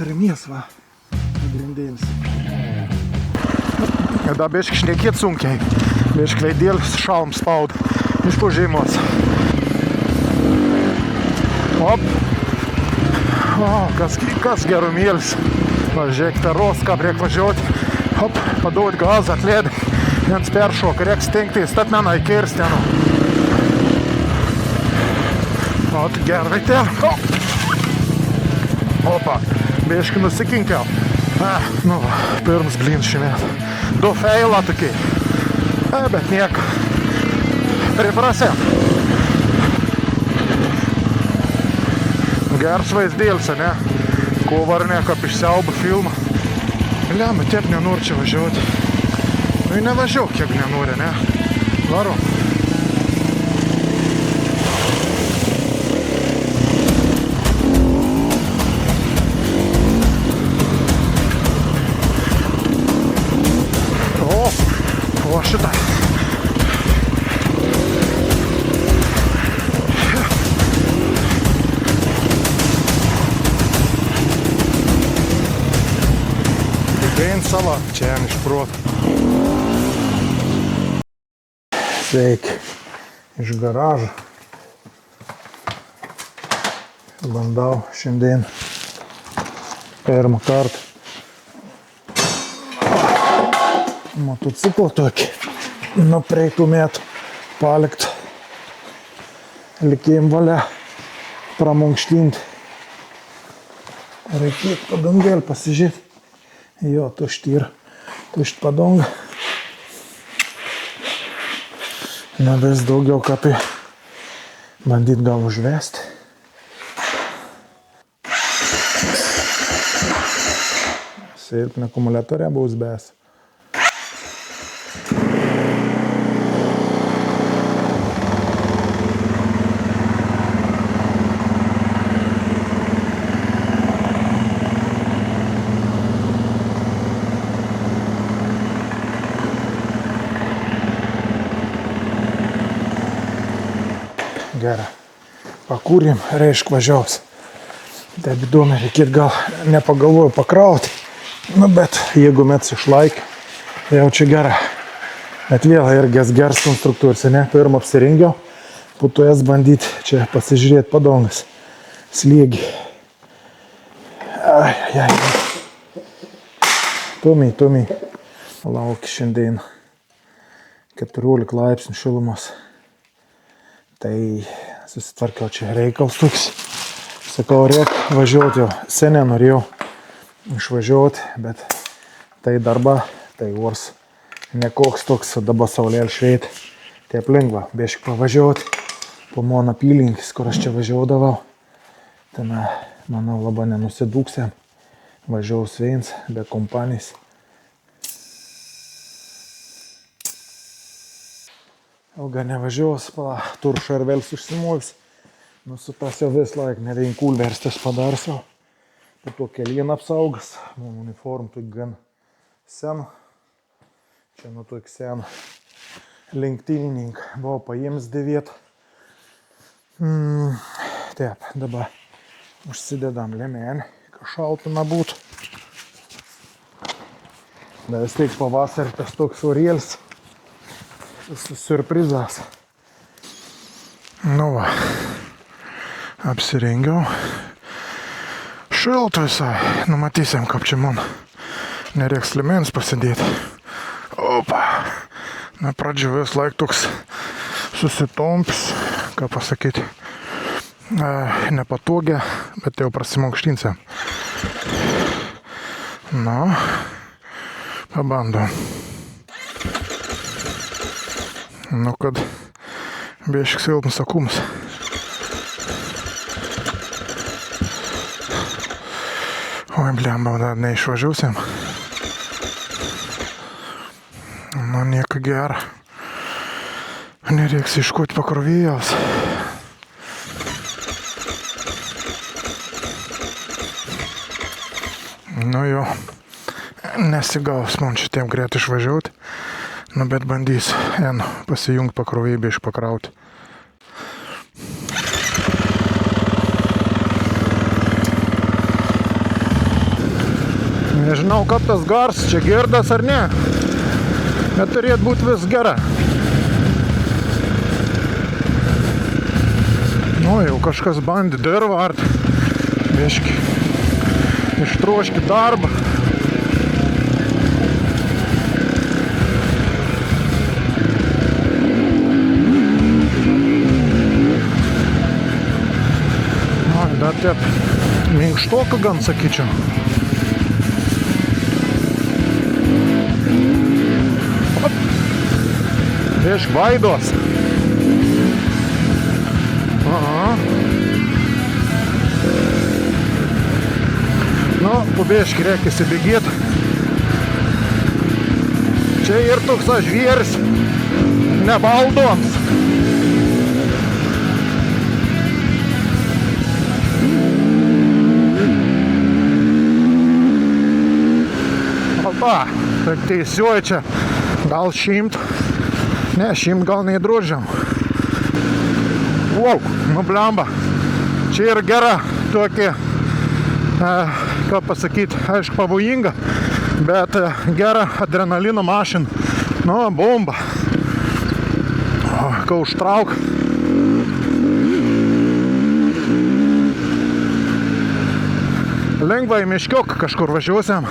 Remies, va. Grindėlis. Da biški šnekėt sunkiai. Biški leidėlis šalm spaud. Iš požymos. Op. O, kas gerumėlis. Važiuok per Roską, reik važiuoti. Hop, paduot gazą, atleid. Viens peršok, reik stengti, statmeną į kirstenu. Ot, gerai ten. Opa, biški nusikinkiau. Nu, pirms blin šimės. Du feilą tokiai. Bet niek. Priprasėm. Geras vaizdėlis, ne? Ko varnė, kaip iš siaubo filmą. Lemba, tiep nenori čia važiuoti. Nu, nevažiuok, kiek nenori, ne? Varom. O šitą. Vien sava, čia jam iš proto. Sveiki. Iš garažo. Bandau šiandien pirmą kartą motociklą tokį nuo praeitų metų palikt. Likėjim valia pramunkštinti. Reikėtų padangėlį pasižiūrėti. Jo, tušt padonga. Nebės daugiau kapį bandyt gal užvesti. Silpna akumuliatorė bus bės. Gerai. Pakūrėm, reišk važiaus. Taip įdomi, reikėt gal nepagalvoju pakrauti. Nu, bet jeigu mets išlaikė, jau čia gerai. Bet vėl irgi geras konstruktūris, ne? Pirmą apsirengiau, po to jas bandyti čia pasižiūrėti padongas. Slėgi. Ai. Tomiai. Laukia šiandien 14 laipsnių šilumos. Tai susitvarkiau čia reikals toks. Sakau, reik važiuoti jau. Seniai norėjau išvažiuoti, bet tai darba, tai ors nekoks toks, dabar saulėl šveit. Taip lengva, biešk pavažiuoti po mano apylinkis, kur aš čia važiuodavau. Tai manau, labai nenusidūksėm. Važiaus viens, be kompanijos. Ilga nevažiuos, turšą ir vėl užsimuovis. Nu, su tas jau vis laik, ne vien kulverstis padarsiu. Po to kelien apsaugas. Mano uniform tai gan sen. Čia nu toik sen lenktynink. Buvo paėms dėvėt. Taip, dabar užsidedam liemenį, kad šaltina būtų. Bet vis tiek pavasarį tas toks orėlis. Surprizas. Nu va, apsirengiau. Šilta visai. Numatysim, kaip čia man nereiks liemens pasidėti. Opa. Na, pradžio vis laik toks susitompis, ką pasakyti, nepatogia, bet jau prasimankštinsim. Na, pabandom. Nu, kad biešk silpnas akumas. Oi, blemba, dar neišvažiuosim. Nu, nieko gero. Nereiks iškoti pakrovėjos. Nu jo, nesigaus man šitiem greit išvažiuoti. Nu, bet bandys pasijungt pakrovėjai bišk pakrauti. Nežinau, kaip tas garsas, čia girdas ar ne. Bet turėtų būti vis gera. Nu, jau kažkas bandė dirvą ar biškį ištroškį darbą. Dar taip minkštoka gan, sakyčiau. Bišk vaidos. Aha. Nu, po biškį reikia įsibėgėti. Čia ir toks žvėris nevaldoms. Opa, taip teisiuoju čia, gal 100, ne, 100 gal neįdrožiam. Wow, nu blemba, čia yra gera tokia, ką pasakyti, aišku pavojinga, bet gera adrenalino mašina, nu bomba. Ką užtrauk. Lengvai miškiok kažkur važiuosiam.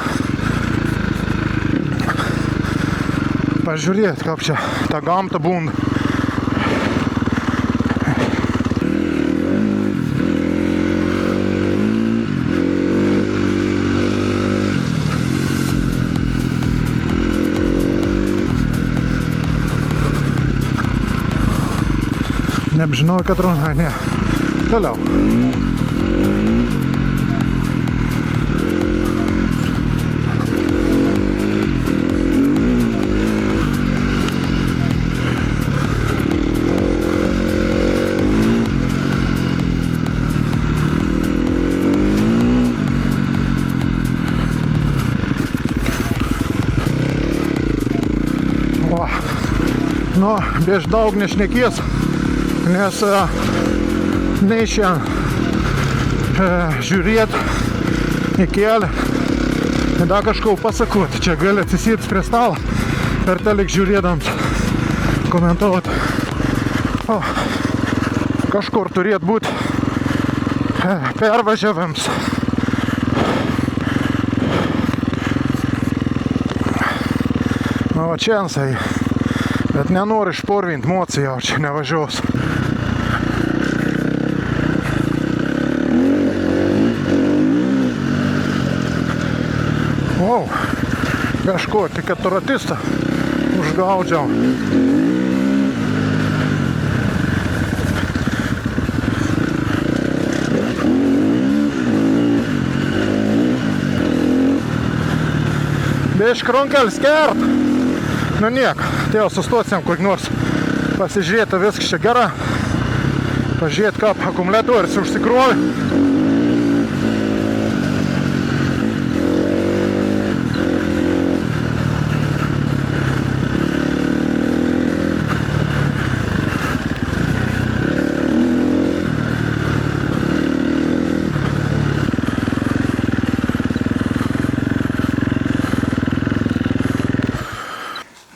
Pažiūrėt, kaip čia ta gamta būna. Nežinau, kad runa, ne. Toliau. Nu, bieš daug nešnekės, nes neišėjom žiūrėt į kelią. Dar kažką pasakot, čia gali atsisėti prie stalo, per telik žiūrėdams, komentuoti. O, kažkur turėtų būti pervažiavams. Nu, va čia ansai. Bet nenori šporvint moci jau čia nevažiuos. Wow, kažko, tik kad ratistą užgaudžiau. Bišk runkelis kert. Nu niek, tėjau sustosim kur nors pasižiūrėti, viskas čia gera. Pažiūrėti, kaip akumuliatorius užsikrovė.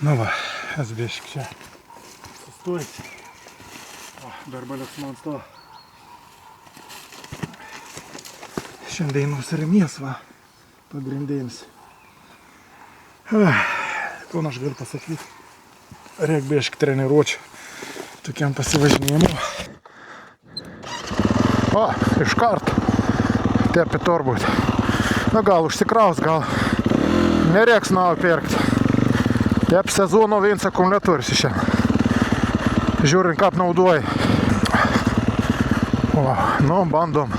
Nu va, es biški čia sustojasi. Darbalės man to. Šiandien nusirimės, va, pagrindinis. Ko aš galiu pasakyti. Reik biški treniruočių tokiam pasivažinėjimu. O, iš karto. Tepi turbūt. Nu gal užsikraus, gal nereiks naujo pirkti. Tep sezono viens akumuliatorius šiandien. Žiūrint, kaip naudoji. O, nu, bandom.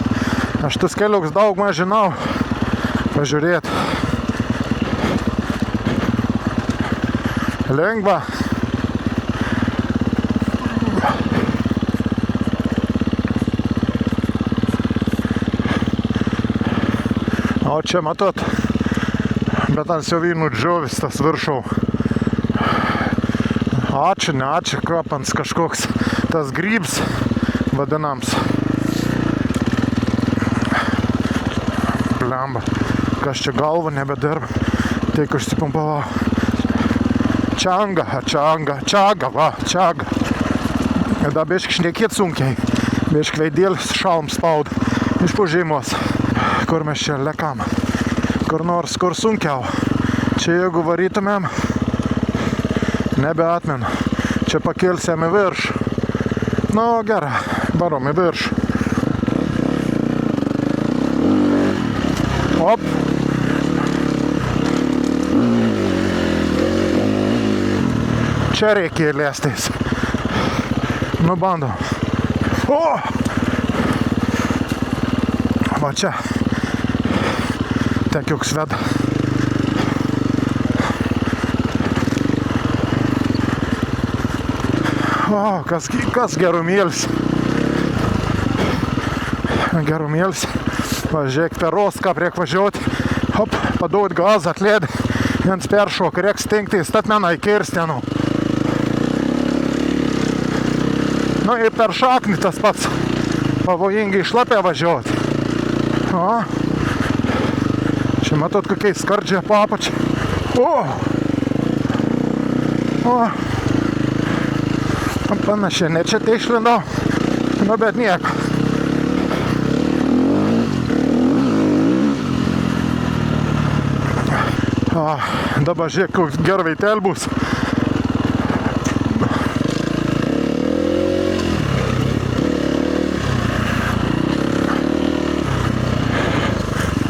Aš tas keliuks daug maž žinau. Pažiūrėt. Lengva. O čia matot, bet ant siuvinų džiovis tas viršau. Ačiū, ne ačiū, krapans kažkoks tas grybs vadinams. Blemba. kas čia galva nebedirba. Tik užsipumpavau. Čaga, va, čaga. Ir da biški šnekėt sunkiai. Biški veidėlis šalm spaud. Iš pužymos. Kur mes čia lekam. Kur nors, kur sunkiau. Čia jeigu varytumėm, nebeatmenu. Čia pakelsėm į virš. Nu, gerai, varom į virš. Op. Čia reikia lėstis. Nu, bandom. O! Va čia. Tekiuk sveda. O, kas gerumėlis. Gerumėlis. Važiuok per Roską, priek važiuoti. Hop, paduot gazą, atleidai. Jens peršok, reiks tinkti, statmeną į kirstienų. Nu, ir per šaknį tas pats. Pavojingai šlapė važiuoti. O. Čia matot, kokiai skardžiai papačiai. O. O. Panašiai, ne čia tai išlindau. Nu, bet nieko. Dabar žiūrėk, koks gerveitel bus.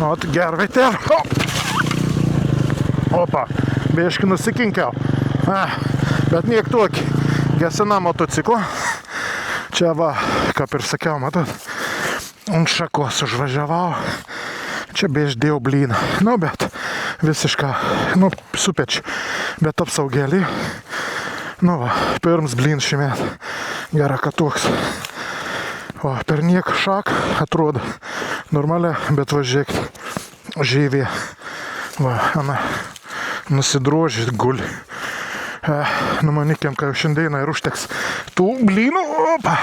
Ot, gerveitel. Opa, biški nusikinkiau. Bet niek tokį. Gesina motociklo. Čia va, kaip ir sakiau, matot, ant šakos užvažiavau. Čia beišdėjau blyną. Nu, bet visišką, nu, supeč, bet apsaugėlį. Nu, va, pirms blyn šimėt. Gera, kad toks. Va, per niek šak atrodo normalia, bet va, žiūrėk, žyvė. Va, ana, nusidrožit guli. Numanikim, kad šiandieną ir užteks tų blynų. Opa!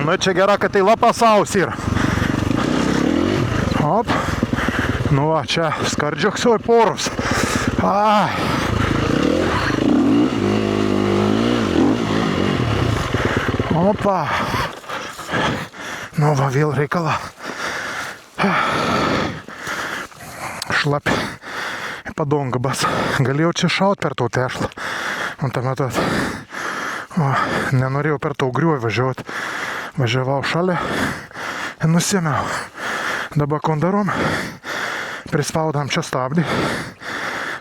Nu, čia gera, kad tai lapas aus yra. Op. Nu, va, čia skardžioksoj porus. Ai. Opa. Nu, va, vėl reikala. Šlapi. Padongabas. Galėjau čia šaut per tau tešlą. Man tą metot. O, nenorėjau per tau griuoj važiuoti. Važiavau šalia. Ir nusėmiau. Dabar kondarom. Prispaudam čia stabdį.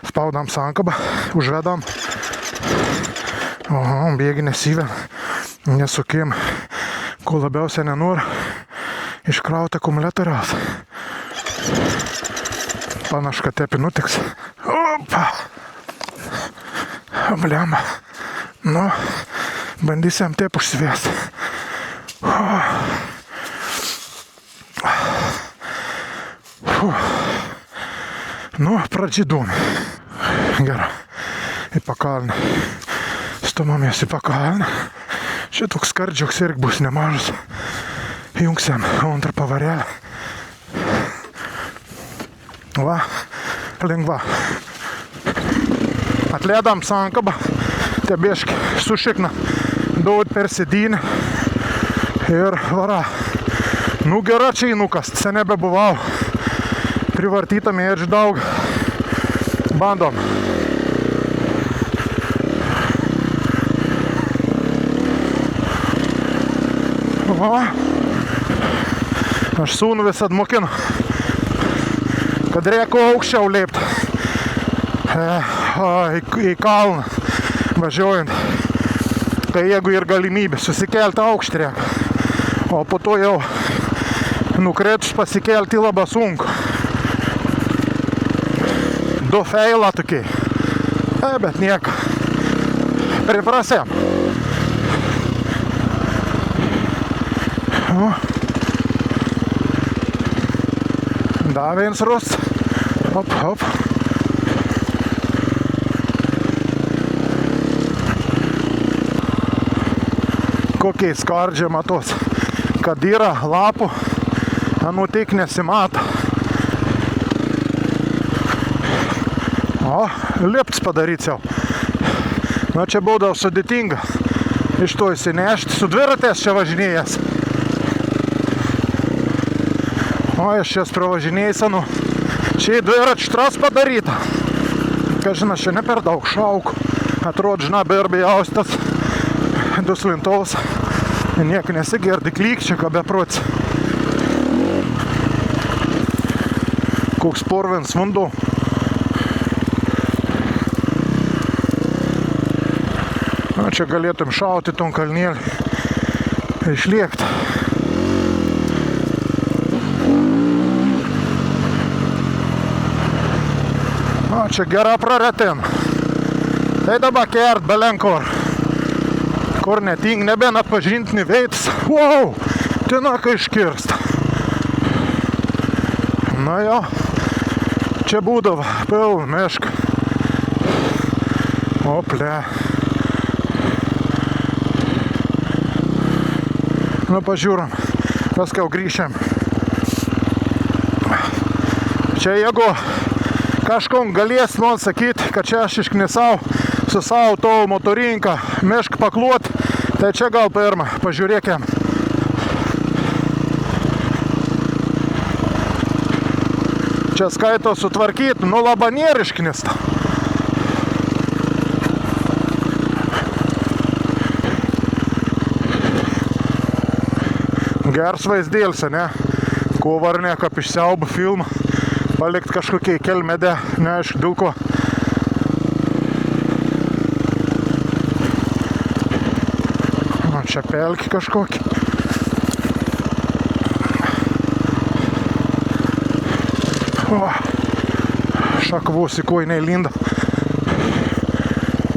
Spaudam sankabą. Užvedam. Oho, bėgi nesyvėm. Nesukim. Ko labiausiai nenori iškrauti akumuliatoriaus. Panašu, kad tepi nutiks. Opa! Bliamba. Nu, bandysim taip užsivėsti. Nu, pradžydumi. Gerai. Į pakalnį. Stumamės į pakalnį. Čia toks skardžioks irgi bus nemažas. Jungsiam antrą pavarėlę. Va, lengva. Atleidam sankabą. Te biški sušikna. Daud per sėdynį. Ir vara. Nu, gera čia įnukas. Čia nebebuvau. Privartyta mėdžių daug. Bandom. O, aš sūnų visad mokinu, kad reikia aukščiau lėpti į kalną važiuojant. Tai jeigu ir galimybė susikelti aukštį reikia, o po to jau nukretus pasikelti labai sunku. Du feilą tokiai, bet nieko, priprasėm. Da viens rosts. Hop, hop. kokiais skardžiai matos, kad yra lapų, anu tik nesimato. O, lipts padaryti jau. Nu, čia būdavo sudėtinga. Iš to įsinešti. Su dviratės čia važinėjęs. O, aš čia pravažinėjęs, nu. Čia dviračių tras padaryta. Kažina, čia ne per daug šaukų. Atrodo, žina, berbi jaustas. Duslintovas. Niek nesigirdi klykčia, ką beprots. Koks porvins vanduo. Čia galėtum šauti tom kalnėlį išliekti. O, čia gera praretin. Tai dabar kert belenkur. Kur neting, nebent atpažintini veids. Wow, tinaka iškirst. Na jo, čia būdavo piln meška. Ople. Nu, pažiūram, paskau grįšiam. Čia jeigu kažkom galės man sakyti, kad čia aš išknisau su savo to motorinką mešką pakluot, tai čia gal pirmą, pažiūrėkim. Čia skaito sutvarkyti, nu laba nėra išknista. Geras vaizdėlis, ne? Ko varnė, kaip iš siaubo filmą. Palikt kažkokiai kelmedė, neaišku dėl ko. O, čia pelkį kažkokį. O, šakvus į kojinę įlinda.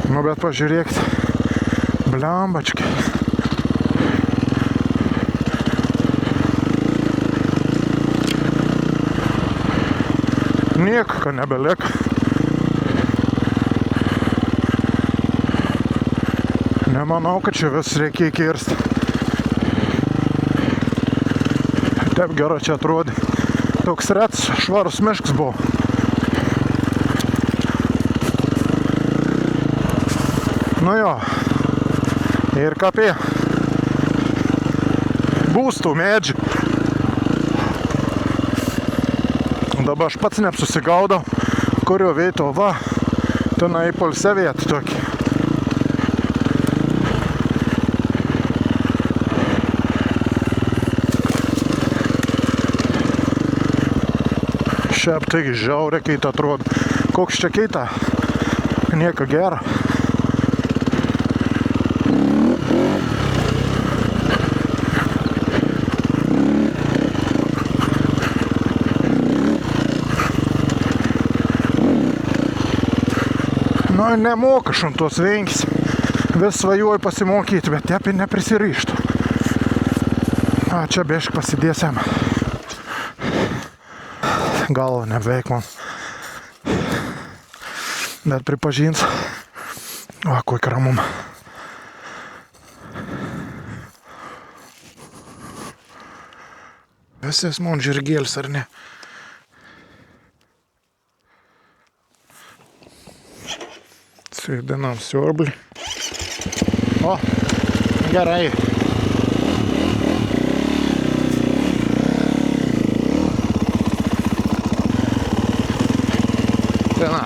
Nu, bet pažiūrėkit. Blembački. Nieko, kad nebelieka. Nemanau, kad čia vis reikia įkirsti. Taip gerai čia atrodė. Toks rets, švarus miškas buvo. Nu jo. Ir kapė. Būstų medžių. Dabar aš pats neapsusigaudau, kurio vieto, va, tenai polse vietą tokį. Šiaip taigi žiaurė keita atrodo. Koks čia keita? Nieko gero. Nu, nemoka šuntos venkis. Vis svajuoju pasimokyti, bet tepi neprisirištų. A, čia bišk pasidėsiam. Galva nebeveik man. Bet pripažins. O, kokį ramumą. Visas man žirgėlis, ar ne? Sėdinam siurblį. O, gerai. Diena.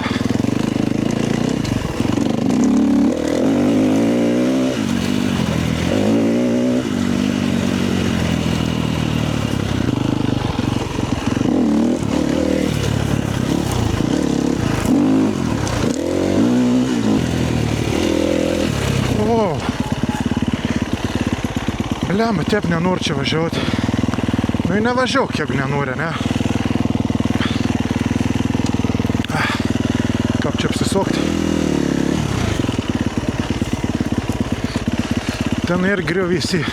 Lemba, taip nenori čia važiuoti. Nu, nevažiuok, jeigu nenori, ne? Kaip čia apsisukti? Ten ir griovisi.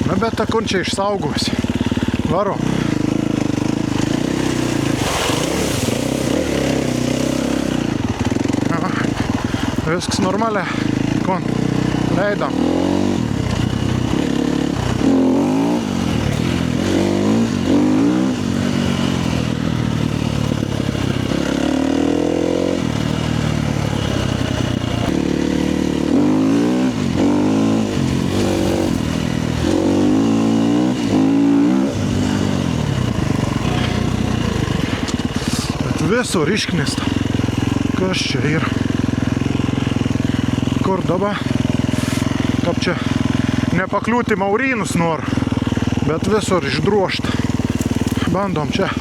Na, bet tą kun čia išsaugosi. Varo. Viskas normaliai. Kun. Eidam. Visur išknista. Kas čia yra? Kur dabar? Kaip čia nepakliūti maurynus noriu, bet visur išdrožta. Bandom čia.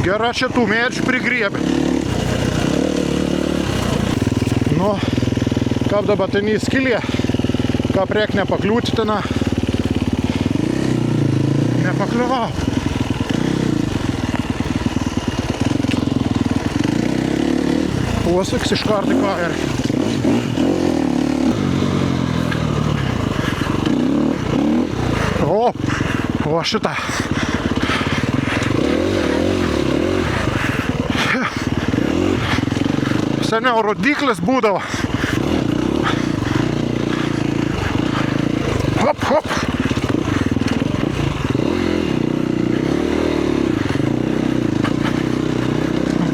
Gera čia tų medžių prigriebė. Nu, kaip dabar ten įskilė, kaip reik nepakliūti ten, nepakliuvau. Uosiks iš karto ką ir. O šitą. Seniau rodiklis būdavo. Hop, hop.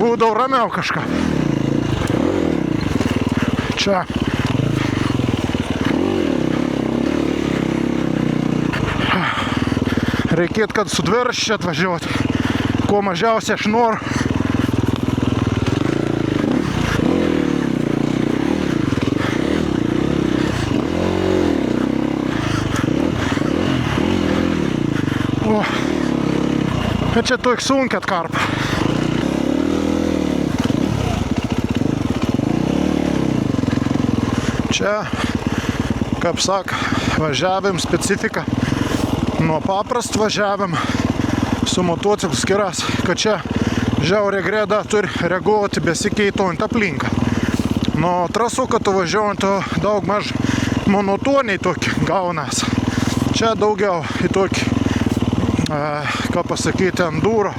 Būdavo ramiau kažką. Čia. Reikėtų, kad su dviračiu čia atvažiuoti. Kuo mažiausiai aš noriu. Bet čia toks sunkiai atkarpa. Čia, kaip sako, važiavim specifika. Nuo paprastų važiavim su motociklu skiras, kad čia žiauriai greda turi reaguoti besikeitojant aplinką. Nuo trasų, kad tu važiuojant, daug maž monotoniai tokį gaunas. Čia daugiau į tokį ką pasakyti, enduro,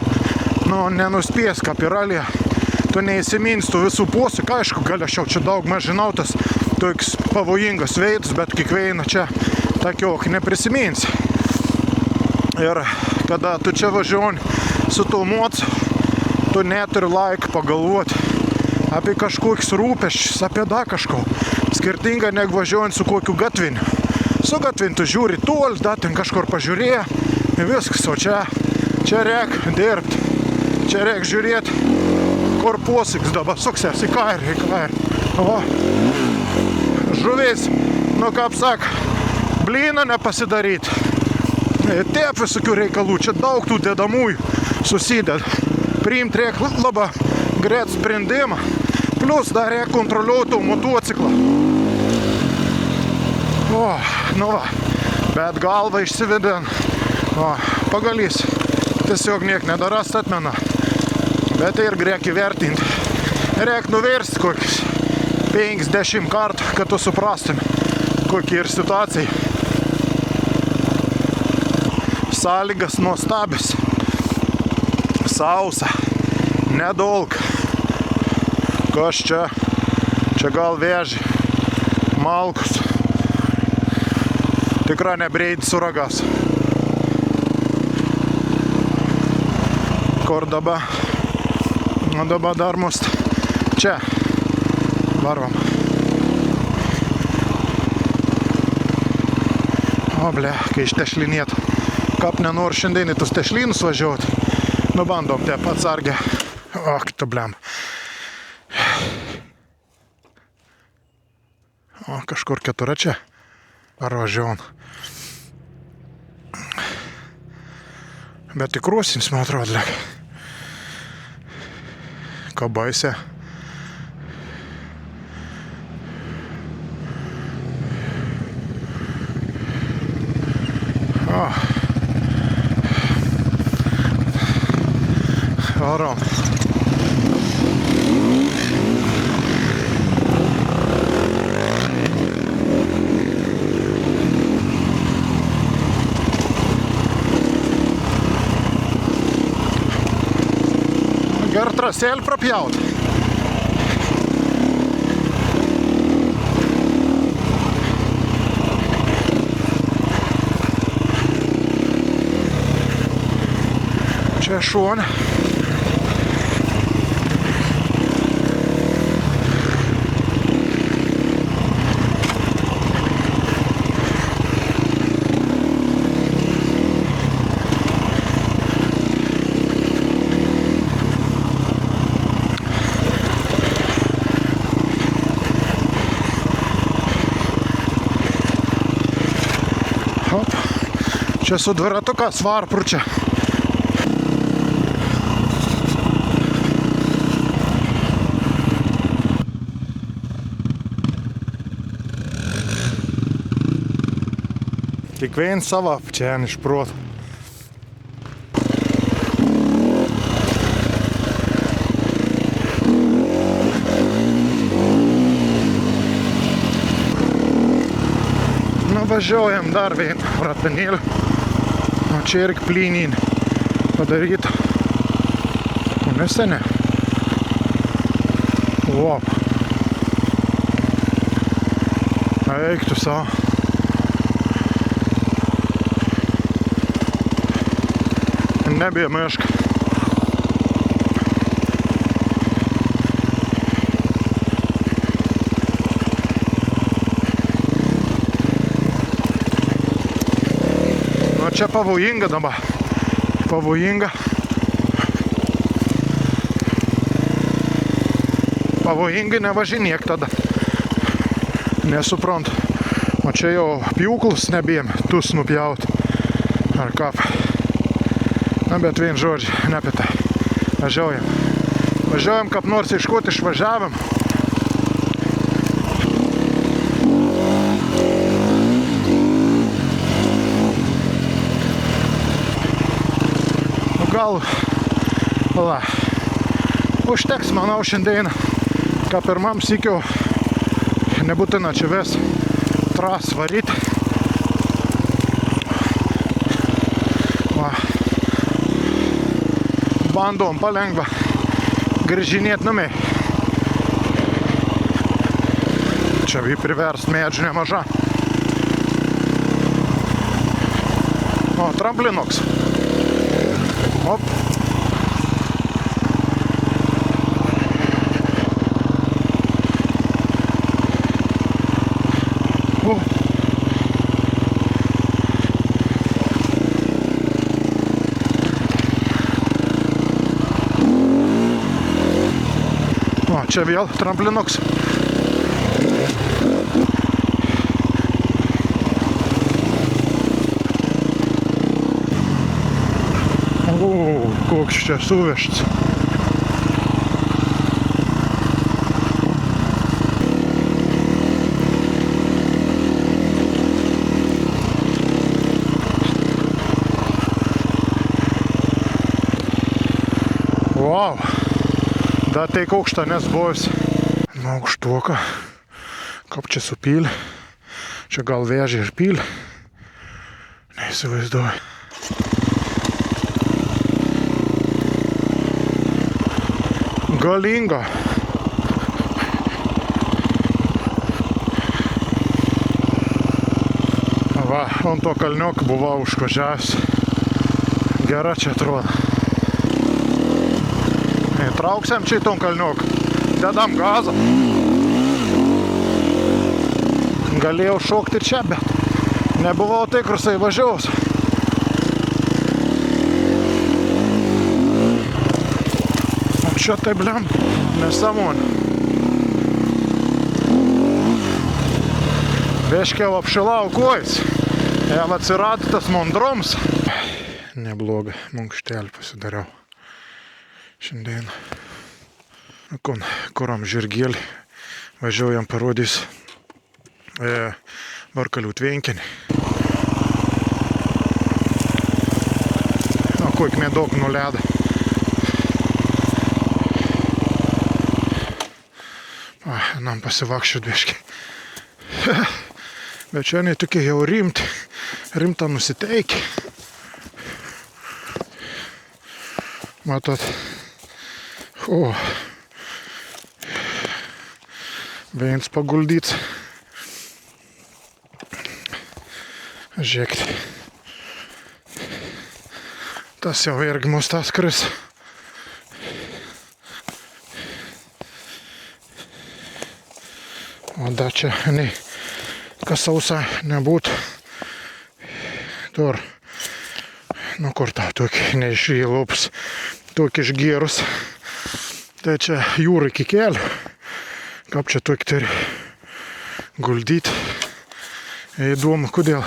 nu, nenuspės kaip ir ralė. Tu neįsimins tų visų posūkių, aišku, gal aš jau čia daug maž žinau tas toks pavojingas veidas, bet kiekvieną čia takiok neprisimins. Ir kada tu čia važiuoji su tuo mocu, tu neturi laiko pagalvoti apie kažkokius rūpesčius, apie dar kažko. Skirtinga negu važiuojant su kokiu gatviniu. Su gatviniu tu žiūri tol, dar ten kažkur pažiūrėjo. Viskas, o čia reik dirbti, čia reik žiūrėti, kur posūkis dabar suksės į kairį. O, žuvis, nu kaip sak, blyną nepasidaryti. Taip visokių reikalų, čia daug tų dedamųjų susideda. Priimti reik labai greit sprendimą, plus dar reik kontroliuoti motociklą. O, nu va, bet galva išsivedin. O, pagalys, tiesiog niek nedaras atmena, bet ir reik įvertinti. Reik nuversti kokius 50 kartų, kad tu suprastum, kokie ir situacijai. Sąlygas nuostabis, sausa, nedolk. Kas čia? Čia gal vėži, malkus. Tikra nebreidis uragas. Kur dabar? Nu dabar dar mus čia varom. O ble, kai ištešlinėt. Kap nenori šiandien į tus tešlynus važiuoti. Nu bandom taip atsargiai. O, kitu blem. O, kažkur ketura čia. Ar važiuon. Bet tik ruosins, man atrodo, lėk. Ką baisė. O. Varom. Gerą trasėlį prapjaut. Čia šone. Čia su dviratukas varpručia. Kiekvienas sava čia iš proto. Važiuojam dar vieną ratanėlį. O čia irgi plynyn padaryta. Nesene. Wow. Eik tu savo. Nebija miška. Čia pavojinga dabar. Pavojinga. Pavojingai nevažinėk tada. Nesuprant. O čia jau pjūklus nebijom, tus nupjaut. Ar kap. Na, bet vien žodžiai, ne apie tai. Važiuojam. Važiuojam, kaip nors iškot išvažiavam. Gal, la, užteks, manau, šiandien, ką pirmam sykiu, nebūtina čia vis tras varyti. Va. Bandom palengva grįžinėt namai. Čia jį priverst medžių nemaža. O, tramplinoks. Op. O, čia vėl tramplinoks. Koks čia suvešts. Wow. Da tai aukšta nesbuvus. Nu, aukštuoka. Kaip čia supylė. Čia gal vežė ir pylė. Neįsivaizduoju. Galinga. Va, ant to kalnioko buvau užvažiavęs. Gera čia atrodo. Trauksiam čia į tom kalnioką. Dedam gazą. Galėjau šokti ir čia, bet nebuvau tikras įvažiavus. Čia tai blem, nesamon. Veškiau apšilau kojas. Jam atsirado tas mondroms. Nebloga, mankštelį pasidariau. Šiandien. Kuram žirgėlį. Važiuojam parodys Varkalių tvenkinį. O koik nedaug nuledo. Nam pasivakščiu dvieškai. Bet čia tokie jau rimta nusiteikė. Matot, O. Viens paguldīts. Žiekt. Tas jau irgi mūs tās kris. O dača, kas sausā nebūtu. Tur, nu kur tā, toki neišīlūps, toki išgierus. Tai čia jūra iki kelių. Kaip čia toki turi guldyti. Įdomu, kodėl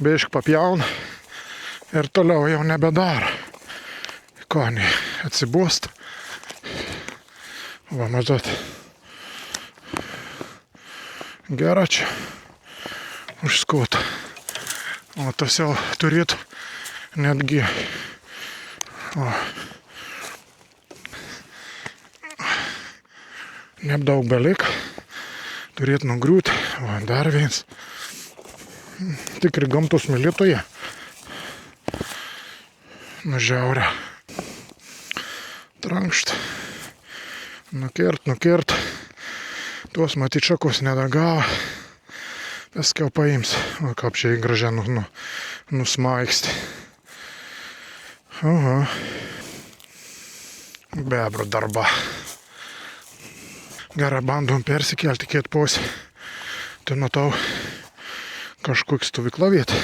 biški papjauna ir toliau jau nebedaro. Ko, ne, atsibost. Va, matot. Gera čia užskota. O tas jau turėtų netgi neapdaug belik. Turėtų nugriūti. O, dar viens. Tikri gamtos mylėtoje. Nužiaurė. Trankšt. Nukirt. Tuos matyt šakos nedagavo. Paskiau paims. O kaip čia į gražią nusmaigsti. Aha. Bebro darba. Gerai, bandom persikelti kiet posį. Tai matau kažkokia stovykla vieta.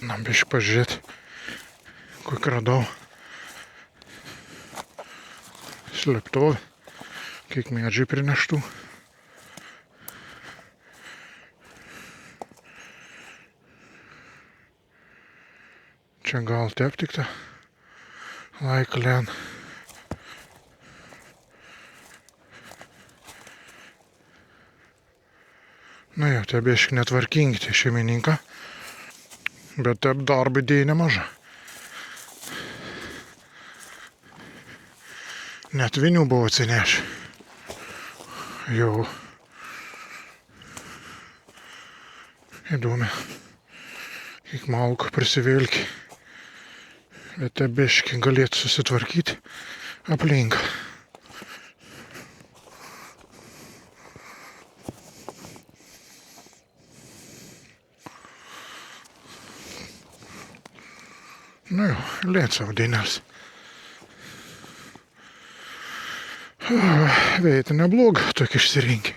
Na, biškai pažiūrėti, kokį radau. Slėptuvė, kiek medžiai prineštų. Čia gal taip tik ta laiklen. Na jau, tie biškai netvarkingi tie šeimininką. Bet taip darbai dėja nemaža. Net vinių buvo atsinešę. Jau. Įdomi. Kiek malko prisivėlki. Bet taip biškai galėtų susitvarkyti aplinką. Nu jau, liet savo dienas. Vieta nebloga, tokia išsirinkė.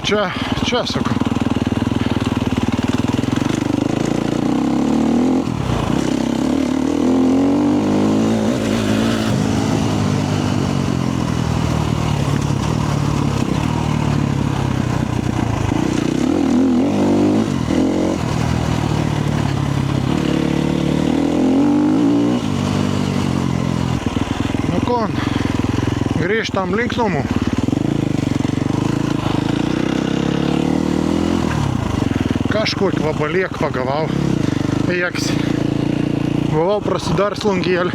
Čia, sakau. Nu ko, grįžtam link namų. Kažkokį vabaliek pagavau. Ejaks. Buvau prasidars langėlį.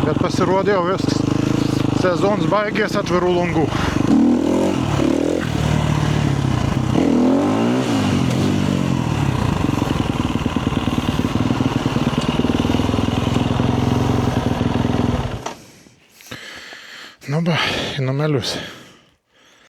Bet pasirodė jau viskas. Sezonas baigės atvirų langų. Nu ba, į namelius.